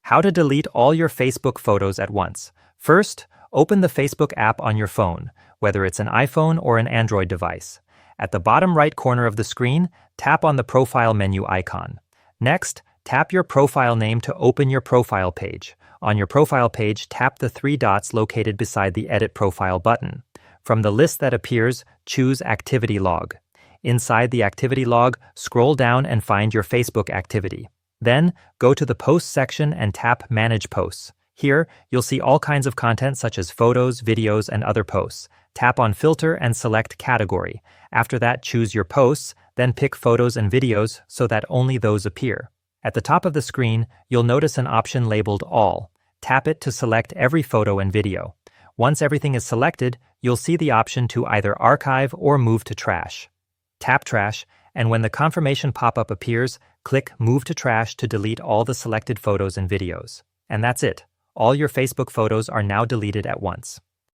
How to delete all your Facebook photos at once. First, open the Facebook app on your phone, whether it's an iPhone or an Android device. At the bottom right corner of the screen, tap on the profile menu icon. Next, tap your profile name to open your profile page. On your profile page, tap the three dots located beside the Edit Profile button. From the list that appears, choose Activity Log. Inside the activity log, scroll down and find your Facebook activity. Then, go to the Posts section and tap Manage Posts. Here, you'll see all kinds of content such as photos, videos, and other posts. Tap on Filter and select Category. After that, choose your posts, then pick Photos and Videos so that only those appear. At the top of the screen, you'll notice an option labeled All. Tap it to select every photo and video. Once everything is selected, you'll see the option to either archive or move to trash. Tap Trash, and when the confirmation pop-up appears, click Move to Trash to delete all the selected photos and videos. And that's it. All your Facebook photos are now deleted at once.